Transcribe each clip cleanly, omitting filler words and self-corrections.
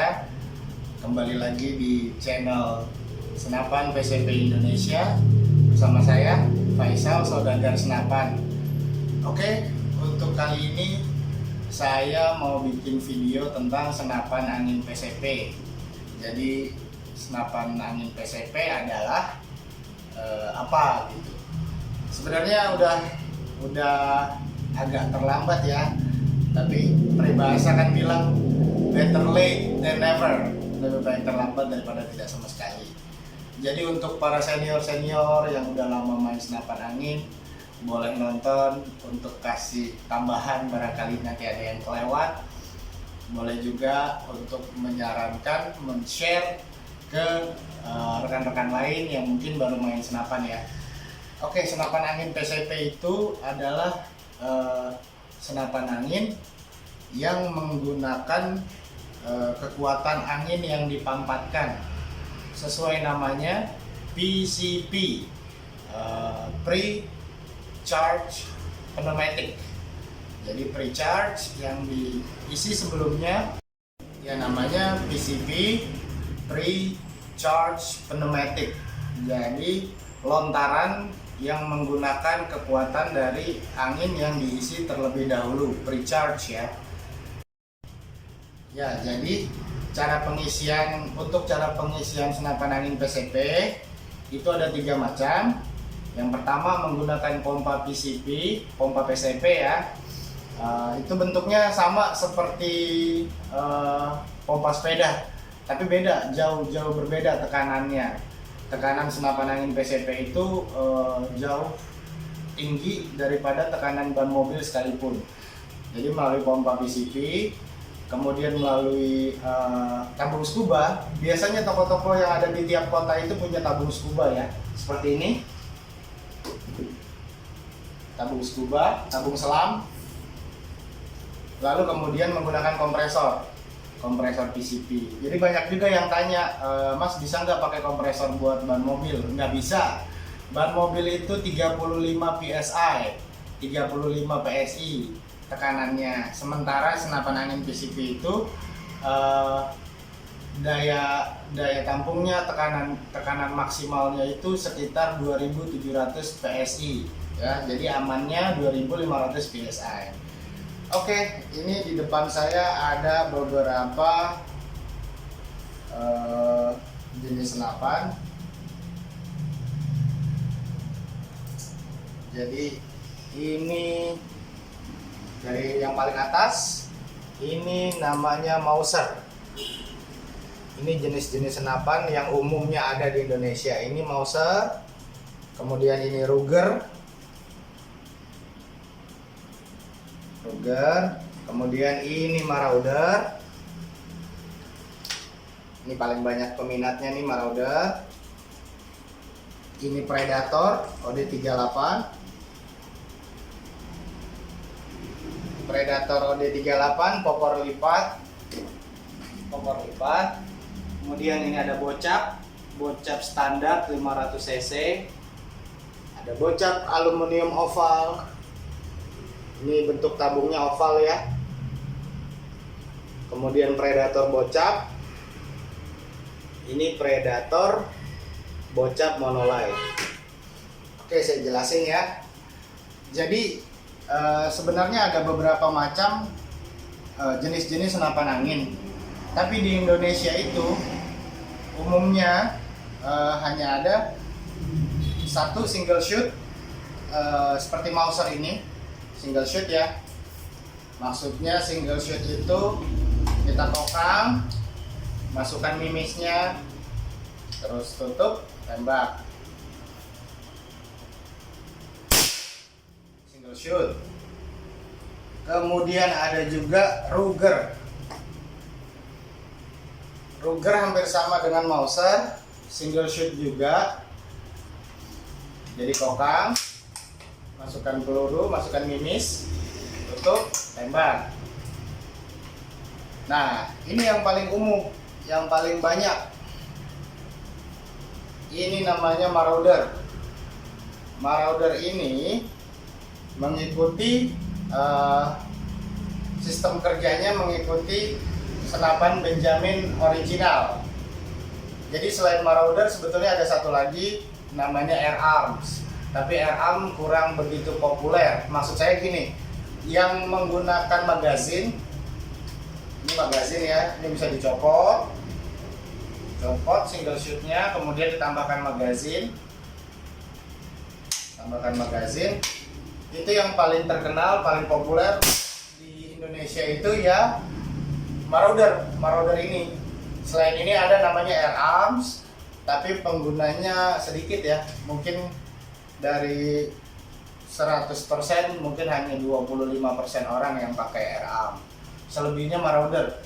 semuanya. Kembali lagi di channel Senapan PCP Indonesia bersama saya Faisal, saudagar senapan. Oke, untuk kali ini saya mau bikin video tentang senapan angin PCP. Jadi senapan angin PCP adalah apa gitu. Sebenarnya udah agak terlambat ya, tapi peribahasa kan bilang better late than never, lebih baik terlambat daripada tidak sama sekali. Jadi untuk para senior yang udah lama main senapan angin, boleh nonton untuk kasih tambahan barangkali nanti ada yang kelewat. Boleh juga untuk menyarankan, men-share ke rekan-rekan lain yang mungkin baru main senapan ya. Oke, senapan angin PCP itu adalah senapan angin yang menggunakan kekuatan angin yang dipampatkan sesuai namanya PCP, Pre-Charge Pneumatic. Jadi pre-charge yang diisi sebelumnya ya namanya PCP, Pre-Charge Pneumatic. Jadi lontaran yang menggunakan kekuatan dari angin yang diisi terlebih dahulu, pre-charge ya. Ya, jadi untuk cara pengisian senapan angin PCP itu ada 3 macam. Yang pertama menggunakan pompa PCP, pompa PCP ya. Itu bentuknya sama seperti pompa sepeda, tapi beda, jauh berbeda tekanannya. Tekanan senapan angin PCP itu jauh tinggi daripada tekanan ban mobil sekalipun. Jadi melalui pompa PCP, kemudian melalui tabung scuba. Biasanya toko-toko yang ada di tiap kota itu punya tabung scuba ya, seperti ini. Tabung scuba, tabung selam. Lalu kemudian menggunakan kompresor PCP. Jadi banyak juga yang tanya, Mas bisa nggak pakai kompresor buat ban mobil? Nggak bisa. Ban mobil itu 35 PSI, 35 PSI tekanannya. Sementara senapan angin PCP itu daya tampungnya, tekanan maksimalnya itu sekitar 2700 PSI ya. Jadi amannya 2500 PSI. Oke, ini di depan saya ada beberapa jenis senapan. Jadi ini dari yang paling atas, ini namanya Mauser. Ini jenis-jenis senapan yang umumnya ada di Indonesia. Ini Mauser, kemudian ini Ruger, kemudian ini Marauder. Ini paling banyak peminatnya nih, Marauder. Ini Predator OD38. Predator OD38 popor lipat. Kemudian ini ada bocap standar 500 cc. Ada bocap aluminium oval. Ini bentuk tabungnya oval ya. Kemudian Predator bocap. Ini Predator bocap monolight. Oke, saya jelasin ya. Jadi sebenarnya ada beberapa macam jenis-jenis senapan angin. Tapi di Indonesia itu umumnya hanya ada satu single shoot, seperti Mauser ini. Single shoot ya, maksudnya single shoot itu kita kokang, masukkan mimisnya, terus tutup, tembak. Single shoot. Kemudian ada juga Ruger. Ruger hampir sama dengan Mauser, single shoot juga. Jadi kokang, masukkan peluru, masukkan mimis, tutup, tembak. Nah, ini yang paling umum, yang paling banyak. Ini namanya Marauder. Marauder ini mengikuti sistem kerjanya mengikuti senapan Benjamin original. Jadi selain Marauder sebetulnya ada satu lagi namanya Air Arms. Tapi Air Arms kurang begitu populer. Maksud saya gini, yang menggunakan magazin, ini magazin ya, ini bisa dicopot, copot single shootnya, kemudian ditambahkan magazin, itu yang paling terkenal, paling populer di Indonesia itu ya Marauder ini. Selain ini ada namanya Air Arms, tapi penggunanya sedikit ya, mungkin dari 100% mungkin hanya 25% orang yang pakai Air Arms. Selebihnya Marauder.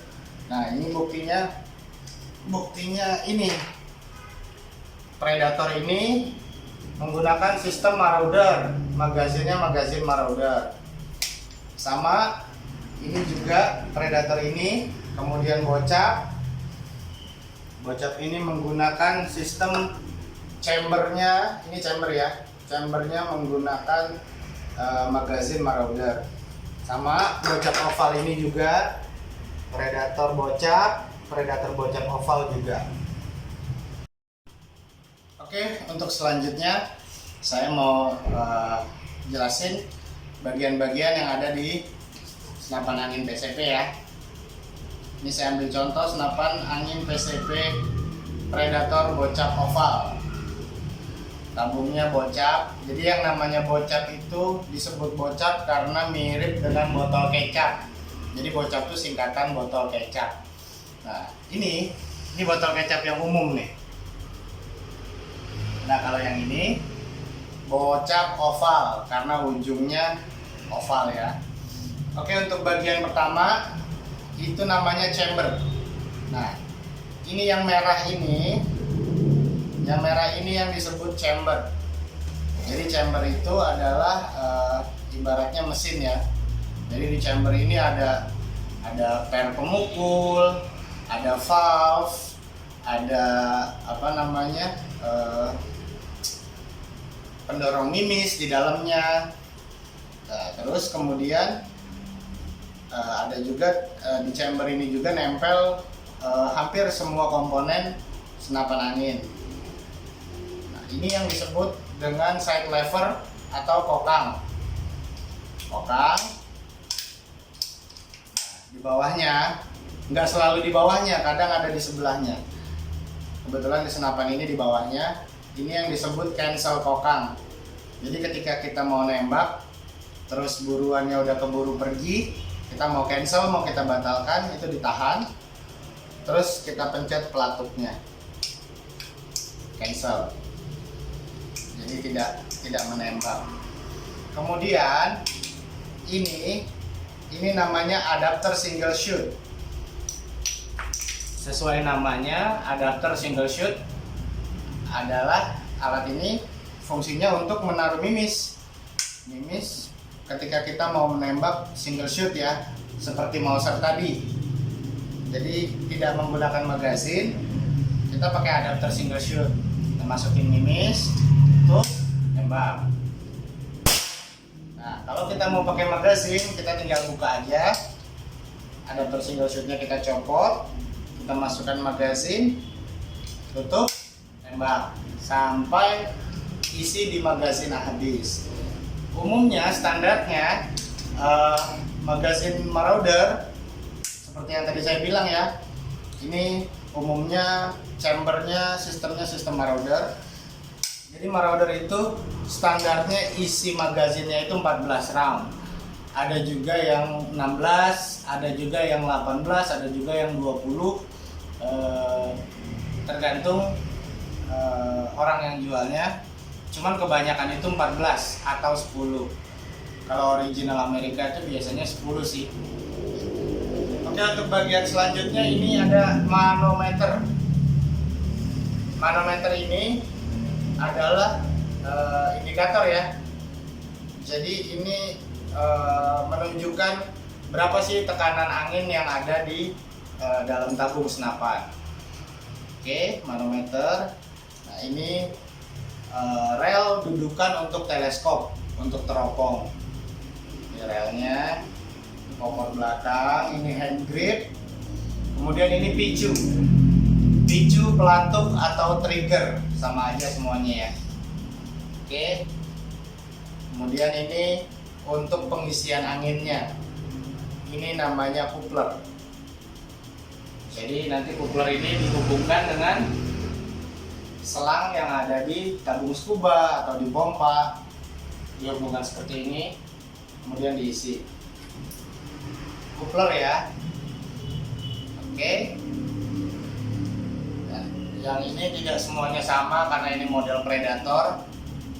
Nah, ini buktinya ini Predator ini menggunakan sistem Marauder, magazinnya magazin Marauder. Sama ini juga Predator ini, kemudian Bocap ini menggunakan sistem chambernya, ini chamber ya, chambernya menggunakan magazin Marauder. Sama Bocap oval ini juga Predator Bocap oval juga. Oke, untuk selanjutnya saya mau jelasin bagian-bagian yang ada di senapan angin PCP ya. Ini saya ambil contoh senapan angin PCP Predator Bocap oval. Tabungnya Bocap. Jadi yang namanya Bocap itu disebut Bocap karena mirip dengan botol kecap. Jadi Bocap itu singkatan botol kecap. Nah, ini botol kecap yang umum nih. Nah, kalau yang ini Bocap oval karena ujungnya oval ya. Oke, untuk bagian pertama itu namanya chamber. Nah, ini yang merah ini yang disebut chamber. Jadi chamber itu adalah ibaratnya mesin ya. Jadi di chamber ini ada per pemukul, ada valve, ada pendorong mimis di dalamnya. Nah, terus kemudian ada juga di chamber ini juga nempel hampir semua komponen senapan angin. Nah, ini yang disebut dengan side lever atau kokang. Nah, di bawahnya, nggak selalu di bawahnya, kadang ada di sebelahnya. Kebetulan di senapan ini di bawahnya, ini yang disebut cancel kokang. Jadi ketika kita mau nembak, terus buruannya udah keburu pergi, kita mau cancel, mau kita batalkan, itu ditahan, terus kita pencet pelatuknya, cancel. Jadi tidak menembak. Kemudian ini namanya adapter single shoot. Sesuai namanya, adapter single shoot adalah alat ini fungsinya untuk menaruh mimis ketika kita mau menembak single shoot ya, seperti Mauser tadi. Jadi tidak menggunakan magazin, kita pakai adapter single shoot. Kita masukin mimis, tuh nembak. Nah, kalau kita mau pakai magazin, kita tinggal buka aja. Adapter single shootnya kita copot, kita masukkan magazin, tutup, tembak sampai isi di magazin habis. Umumnya standarnya magazin Marauder seperti yang tadi saya bilang ya, ini umumnya chambernya sistem Marauder. Jadi Marauder itu standarnya isi magazinnya itu 14 round. Ada juga yang 16, ada juga yang 18, ada juga yang 20, tergantung orang yang jualnya. Cuman kebanyakan itu 14 atau 10. Kalau original Amerika itu biasanya 10 sih. Oke, untuk bagian selanjutnya ini ada manometer. Manometer ini adalah indikator ya. Jadi ini menunjukkan berapa sih tekanan angin yang ada di dalam tabung senapan. Oke, manometer. Nah, ini rel dudukan untuk teleskop, untuk teropong. Ini relnya, kokor belakang, ini hand grip, Kemudian ini picu pelatuk atau trigger, sama aja semuanya ya. Oke. Kemudian ini untuk pengisian anginnya, ini namanya coupler. Jadi nanti coupler ini dihubungkan dengan selang yang ada di tabung scuba atau di pompa, dihubungkan seperti ini, kemudian diisi coupler ya. Oke. Nah, yang ini tidak semuanya sama karena ini model Predator,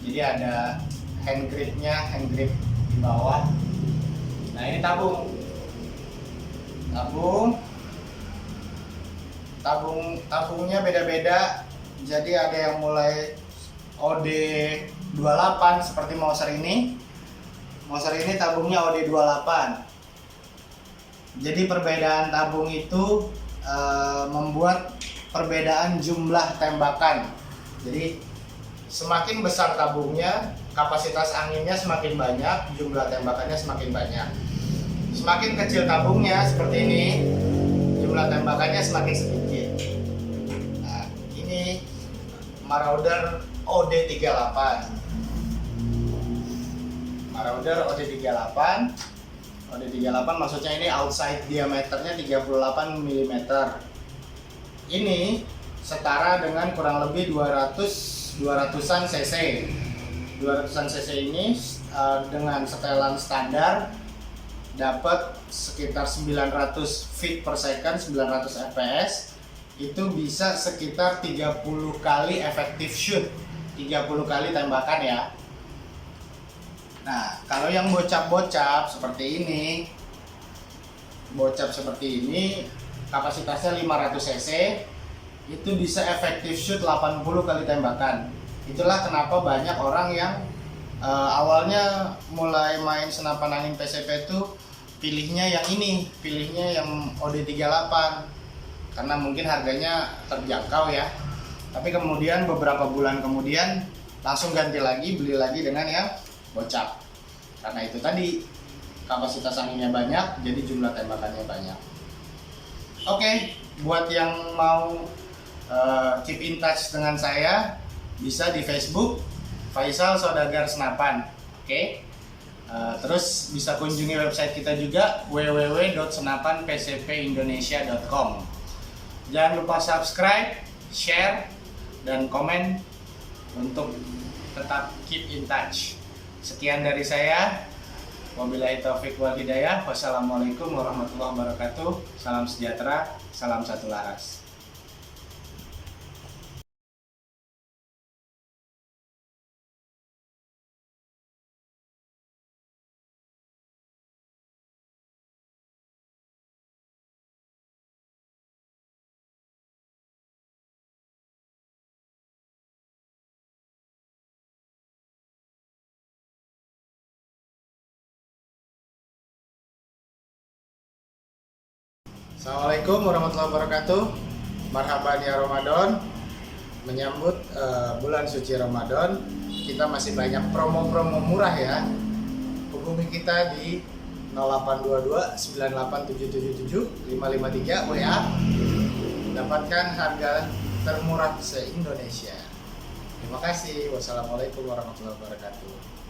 jadi ada hand grip di bawah. Nah, ini tabungnya beda-beda. Jadi ada yang mulai OD28 seperti Mouser ini. Mouser ini tabungnya OD28. Jadi perbedaan tabung itu membuat perbedaan jumlah tembakan. Jadi semakin besar tabungnya, kapasitas anginnya semakin banyak, jumlah tembakannya semakin banyak. Semakin kecil tabungnya seperti ini, jumlah tembakannya semakin sedikit. Nah, ini Marauder OD38. Marauder OD38. OD38 maksudnya ini outside diameternya 38 mm. Ini setara dengan kurang lebih 200-an cc. 200-an cc ini dengan setelan standar dapat sekitar 900 feet per second, 900 fps. Itu bisa sekitar 30 kali effective shoot, 30 kali tembakan ya. Nah, kalau yang bocap seperti ini, kapasitasnya 500 cc, itu bisa effective shoot 80 kali tembakan. Itulah kenapa banyak orang yang awalnya mulai main senapan angin PCP itu pilihnya yang OD38 karena mungkin harganya terjangkau ya. Tapi kemudian beberapa bulan kemudian langsung ganti lagi, beli lagi dengan yang bocap. Karena itu tadi kapasitas anginnya banyak, jadi jumlah tembakannya banyak. Oke, buat yang mau keep in touch dengan saya, bisa di Facebook Faisal Saudagar Senapan. Oke. Terus bisa kunjungi website kita juga www.senapanpcpindonesia.com. Jangan lupa subscribe, share, dan komen untuk tetap keep in touch. Sekian dari saya. Wabillahi taufiq wal hidayah. Wassalamualaikum warahmatullahi wabarakatuh. Salam sejahtera, salam satu laras. Assalamualaikum warahmatullahi wabarakatuh. Marhaban ya Ramadan. Menyambut bulan suci Ramadan, kita masih banyak promo-promo murah ya. Hubungi kita di 0822 98777 553 WA. Dapatkan harga termurah se-Indonesia. Terima kasih. Wassalamualaikum warahmatullahi wabarakatuh.